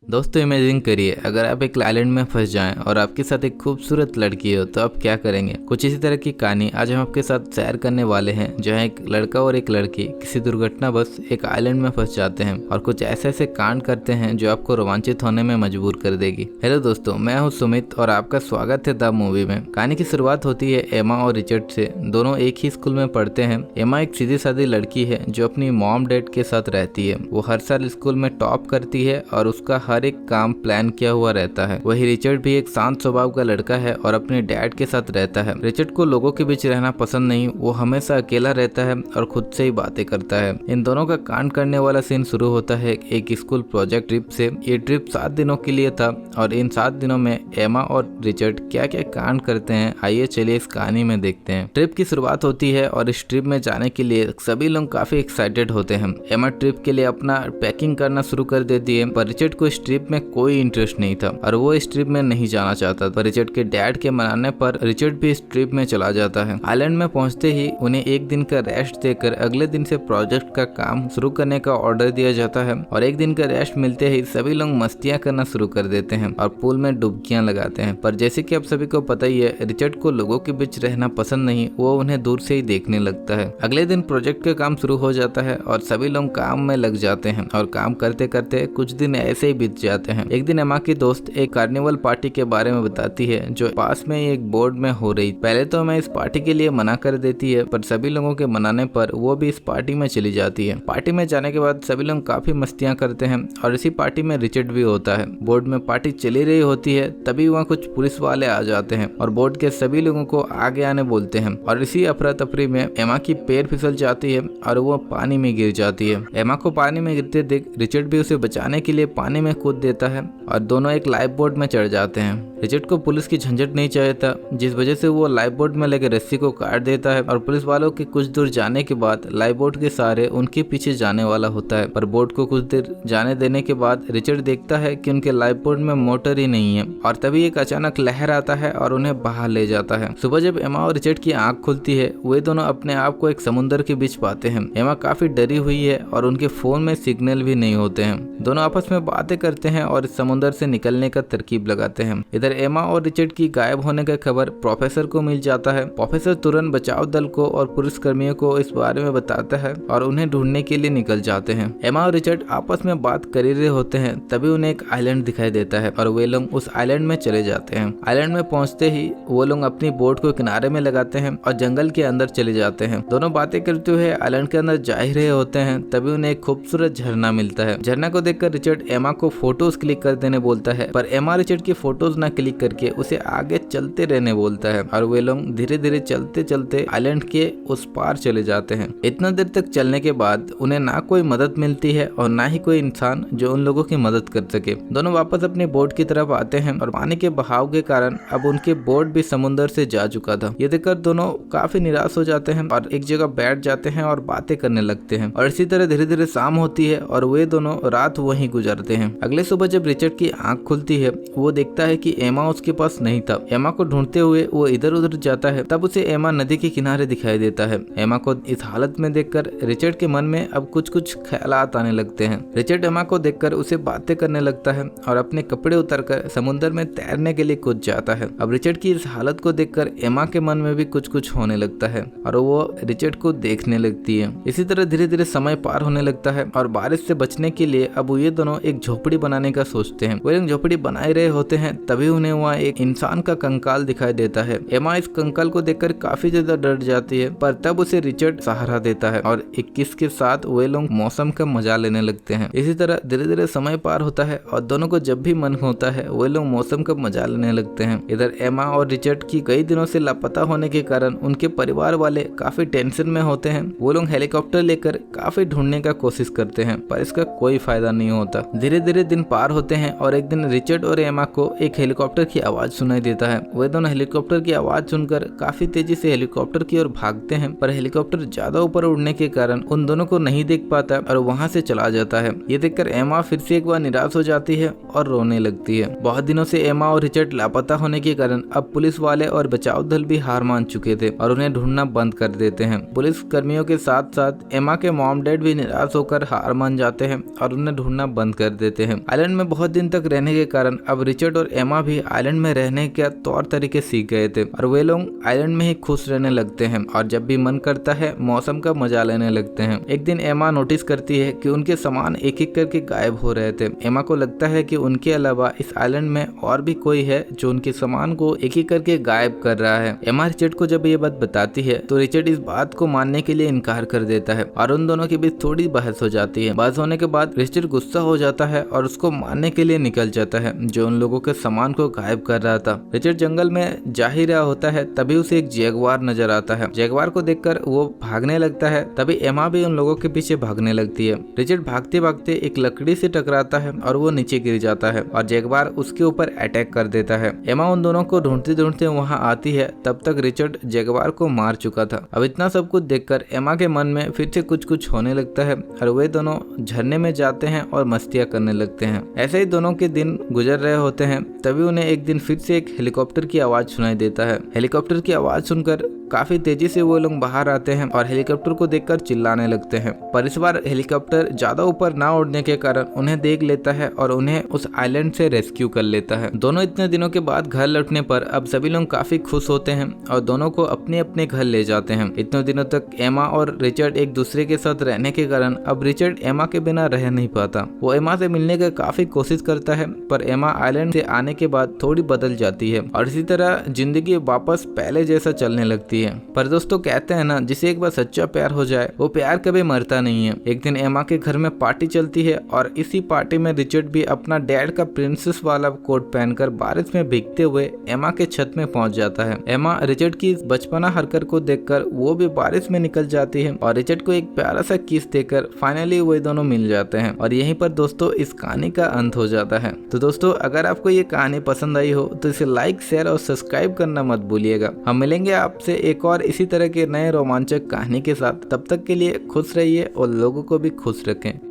दोस्तों इमेजिन करिए, अगर आप एक आइलैंड में फंस जाएं और आपके साथ एक खूबसूरत लड़की हो तो आप क्या करेंगे। कुछ इसी तरह की कहानी आज हम आपके साथ शेयर करने वाले हैं, जहां एक लड़का और एक लड़की किसी दुर्घटनावश एक आइलैंड में फंस जाते हैं और कुछ ऐसे ऐसे कांड करते हैं जो आपको रोमांचित होने में मजबूर कर देगी। हेलो दोस्तों, मैं हूं सुमित और आपका स्वागत है द मूवी में। कहानी की शुरुआत होती है एमा और रिचर्ड से। दोनों एक ही स्कूल में पढ़ते हैं। एमा एक सीधी सादी लड़की है जो अपनी मॉम डैड के साथ रहती है। वो हर साल स्कूल में टॉप करती है और उसका हर एक काम प्लान किया हुआ रहता है। वही रिचर्ड भी एक शांत स्वभाव का लड़का है और अपने डैड के साथ रहता है। रिचर्ड को लोगों के बीच रहना पसंद नहीं, वो हमेशा अकेला रहता है और खुद से ही बातें करता है। इन दोनों का कांड करने वाला सीन शुरू होता है एक स्कूल प्रोजेक्ट ट्रिप से। ये ट्रिप 7 दिनों के लिए था और इन 7 दिनों में एमा और रिचर्ड क्या क्या कांड करते हैं, आइए चलिए इस कहानी में देखते हैं। ट्रिप की शुरुआत होती है और इस ट्रिप में जाने के लिए सभी लोग काफी एक्साइटेड होते हैं। एमा ट्रिप के लिए अपना पैकिंग करना शुरू कर देती है, पर रिचर्ड को इस ट्रिप में कोई इंटरेस्ट नहीं था और वो इस ट्रिप में नहीं जाना चाहता था। रिचर्ड के डैड के मनाने पर रिचर्ड भी इस ट्रिप में चला जाता है। आइलैंड में पहुंचते ही उन्हें एक दिन का रेस्ट देकर अगले दिन से प्रोजेक्ट का काम शुरू करने का ऑर्डर दिया जाता है और एक दिन का रेस्ट मिलते ही सभी लोग मस्तियां करना शुरू कर देते हैं और पूल में डुबकियां लगाते हैं। पर जैसे कि आप सभी को पता ही है, रिचर्ड को लोगों के बीच रहना पसंद नहीं, वो उन्हें दूर से ही देखने लगता है। अगले दिन प्रोजेक्ट का काम शुरू हो जाता है और सभी लोग काम में लग जाते हैं और काम करते करते कुछ दिन ऐसे ही बीत जाते हैं। एक दिन एमा की दोस्त एक कार्निवल पार्टी के बारे में बताती है जो पास में एक बोर्ड में हो रही। पहले तो मैं इस पार्टी के लिए मना कर देती है, पर सभी लोगों के मनाने पर वो भी इस पार्टी में चली जाती है। पार्टी में जाने के बाद सभी लोग काफी मस्तियां करते हैं और इसी पार्टी में रिचर्ड भी होता है। बोर्ड में पार्टी चली रही होती है, तभी वहाँ कुछ पुलिस वाले आ जाते हैं और बोर्ड के सभी लोगों को आगे आने बोलते हैं और इसी अफरा तफरी में एमा की पैर फिसल जाती है और वो पानी में गिर जाती है। एमा को पानी में गिरते देख रिचर्ड भी उसे बचाने के लिए पानी में कूद देता है और दोनों एक लाइफ बोट में चढ़ जाते हैं। रिचर्ड को पुलिस की झंझट नहीं चाहिए था, जिस वजह से वो लाइफ बोट में लगे रस्सी को काट देता है और पुलिस वालों के कुछ दूर जाने के बाद लाइफ बोट के सहारे उनके पीछे जाने वाला होता है। पर बोट को कुछ देर जाने देने के बाद रिचर्ड देखता है कि उनके लाइफ बोट में मोटर ही नहीं है और तभी एक अचानक लहर आता है और उन्हें बाहर ले जाता है। सुबह जब एमा और रिचर्ड की आंख खुलती है, वे दोनों अपने आप को एक समुद्र के बीच पाते हैं। एमा काफी डरी हुई है और उनके फोन में सिग्नल भी नहीं होते हैं। दोनों आपस में बातें करते हैं और इस समुद्र से निकलने का तरकीब लगाते हैं। इधर एमा और रिचर्ड की गायब होने का खबर प्रोफेसर को मिल जाता है। प्रोफेसर तुरंत बचाव दल को और पुलिस कर्मियों को इस बारे में बताता है और उन्हें ढूंढने के लिए निकल जाते हैं। एमा और रिचर्ड आपस में बात कर ही रहे होते हैं, तभी उन्हें एक आइलैंड दिखाई देता है और वे लोग उस आइलैंड में चले जाते हैं। आइलैंड में पहुंचते ही वो लोग अपनी बोट को किनारे में लगाते हैं और जंगल के अंदर चले जाते हैं। दोनों बातें करते हुए आइलैंड के अंदर जा ही रहे होते हैं, तभी उन्हें एक खूबसूरत झरना मिलता है। झरना को देखकर रिचर्ड एमा को फोटोज क्लिक कर देने बोलता है, पर एमा रिचर्ड की फोटोज न क्लिक करके उसे आगे चलते रहने बोलता है और वे लोग धीरे धीरे चलते चलते आइलैंड के उस पार चले जाते हैं। इतना देर तक चलने के बाद उन्हें ना कोई मदद मिलती है और ना ही कोई इंसान जो उन लोगों की मदद कर सके। दोनों वापस अपनी बोट की तरफ आते हैं और पानी के बहाव के कारण अब उनकी बोट भी समुद्र से जा चुका था। ये देखकर दोनों काफी निराश हो जाते हैं और एक जगह बैठ जाते हैं और बातें करने लगते हैं और इसी तरह धीरे धीरे शाम होती है और वे दोनों रात वहीं गुजारते हैं। अगले सुबह जब रिचर्ड की आंख खुलती है, वो देखता है कि एमा उसके पास नहीं था। एमा को ढूंढते हुए वो इधर उधर जाता है, तब उसे एमा नदी के किनारे दिखाई देता है। एमा को इस हालत में देखकर रिचर्ड के मन में अब कुछ कुछ ख्यालात आने लगते हैं। रिचर्ड एमा को देखकर उसे बातें करने लगता है और अपने कपड़े उतारकर समुद्र में तैरने के लिए कूद जाता है। अब रिचर्ड की इस हालत को देखकर एमा के मन में भी कुछ कुछ होने लगता है और वो रिचर्ड को देखने लगती है। इसी तरह धीरे धीरे समय पार होने लगता है और बारिश से बचने के लिए अब ये दोनों एक झोपड़ी बनाने का सोचते हैं। वो लोग झोपड़ी बना रहे होते हैं, तभी उन्हें वहाँ एक इंसान का कंकाल दिखाई देता है। एमा इस कंकाल को देखकर काफी ज्यादा डर जाती है, पर तब उसे रिचर्ड सहारा देता है और एक किस के साथ वे लोग मौसम का मजा लेने लगते हैं। इसी तरह धीरे धीरे समय पार होता है और दोनों को जब भी मन होता है वे लोग मौसम का मजा लेने लगते हैं। इधर एमा और रिचर्ड की कई दिनों से लापता होने के कारण उनके परिवार वाले काफी टेंशन में होते हैं। वो लोग हेलीकॉप्टर लेकर काफी ढूंढने का कोशिश करते हैं, पर इसका कोई फायदा नहीं होता। धीरे धीरे दिन पार होते हैं और एक दिन रिचर्ड और एमा को एक हेलीकॉप्टर हेलीकॉप्टर की आवाज सुनाई देता है। वे दोनों हेलीकॉप्टर की आवाज सुनकर काफी तेजी से हेलीकॉप्टर की ओर भागते हैं, पर हेलीकॉप्टर ज्यादा ऊपर उड़ने के कारण उन दोनों को नहीं देख पाता और वहां से चला जाता है। ये देखकर एमा फिर से एक बार निराश हो जाती है और रोने लगती है। बहुत दिनों से एमा और रिचर्ड लापता होने के कारण अब पुलिस वाले और बचाव दल भी हार मान चुके थे और उन्हें ढूंढना बंद कर देते हैं। पुलिस कर्मियों के साथ साथ एमा के मॉम डैड भी निराश होकर हार मान जाते हैं और उन्हें ढूंढना बंद कर देते हैं। आइलैंड में बहुत दिन तक रहने के कारण अब रिचर्ड और एमा भी आइलैंड में रहने के तौर तरीके सीख गए थे और वे लोग आइलैंड में ही खुश रहने लगते हैं और जब भी मन करता है मौसम का मजा लेने लगते हैं। एक दिन एमा नोटिस करती है कि उनके सामान एक एक करके गायब हो रहे थे। एमा को लगता है कि उनके अलावा इस आइलैंड में और भी कोई है जो उनके सामान को एक एक करके गायब कर रहा है। एमा रिचर्ड को जब ये बात बताती है तो रिचर्ड इस बात को मानने के लिए इनकार कर देता है और उन दोनों के बीच थोड़ी बहस हो जाती है। बहस होने के बाद रिचर्ड गुस्सा हो जाता है और उसको मारने के लिए निकल जाता है जो उन लोगों के सामान को गायब कर रहा था। रिचर्ड जंगल में जा ही रहा होता है, तभी उसे एक जैगुआर नजर आता है। जैगुआर को देखकर वो भागने लगता है, तभी एमा भी उन लोगों के पीछे भागने लगती है। रिचर्ड भागते भागते एक लकड़ी से टकराता है और वो नीचे गिर जाता है और जैगुआर उसके ऊपर अटैक कर देता है। एमा उन दोनों को ढूंढते ढूंढते वहां आती है, तब तक रिचर्ड जैगुआर को मार चुका था। अब इतना सब कुछ देखकर एमा के मन में फिर से कुछ होने लगता है और वे दोनों झरने में जाते हैं और मस्तियां करने लगते हैं। ऐसे ही दोनों के दिन गुजर रहे होते हैं, तभी उन्हें एक दिन फिर से एक हेलीकॉप्टर की आवाज सुनाई देता है। हेलीकॉप्टर की आवाज सुनकर काफी तेजी से वो लोग बाहर आते हैं और हेलीकॉप्टर को देखकर चिल्लाने लगते हैं, पर इस बार हेलीकॉप्टर ज्यादा ऊपर ना उड़ने के कारण उन्हें देख लेता है और उन्हें उस आइलैंड से रेस्क्यू कर लेता है। दोनों इतने दिनों के बाद घर लौटने पर अब सभी लोग काफी खुश होते हैं और दोनों को अपने अपने घर ले जाते हैं। इतने दिनों तक एमा और रिचर्ड एक दूसरे के साथ रहने के कारण अब रिचर्ड एमा के बिना रह नहीं पाता। वो एमा से मिलने की काफी कोशिश करता है, पर एमा आइलैंड से आने के बाद थोड़ी बदल जाती है और इसी तरह जिंदगी वापस पहले जैसा चलने लगती है। पर दोस्तों कहते हैं ना, जिसे एक बार सच्चा प्यार हो जाए वो प्यार कभी मरता नहीं है। एक दिन एमा के घर में पार्टी चलती है और इसी पार्टी में रिचर्ड भी अपना डैड का प्रिंसेस वाला कोट पहनकर बारिश में भीगते हुए एमा के छत में पहुंच जाता है। एमा रिचर्ड की इस बचपना हरकत को देखकर वो भी बारिश में निकल जाती है और रिचर्ड को एक प्यारा सा किस देकर फाइनली वो दोनों मिल जाते हैं और यहीं पर दोस्तों इस कहानी का अंत हो जाता है। तो दोस्तों अगर आपको ये कहानी पसंद आई हो तो इसे लाइक, शेयर और सब्सक्राइब करना मत भूलिएगा। हम मिलेंगे आपसे एक और इसी तरह के नए रोमांचक कहानी के साथ। तब तक के लिए खुश रहिए और लोगों को भी खुश रखें।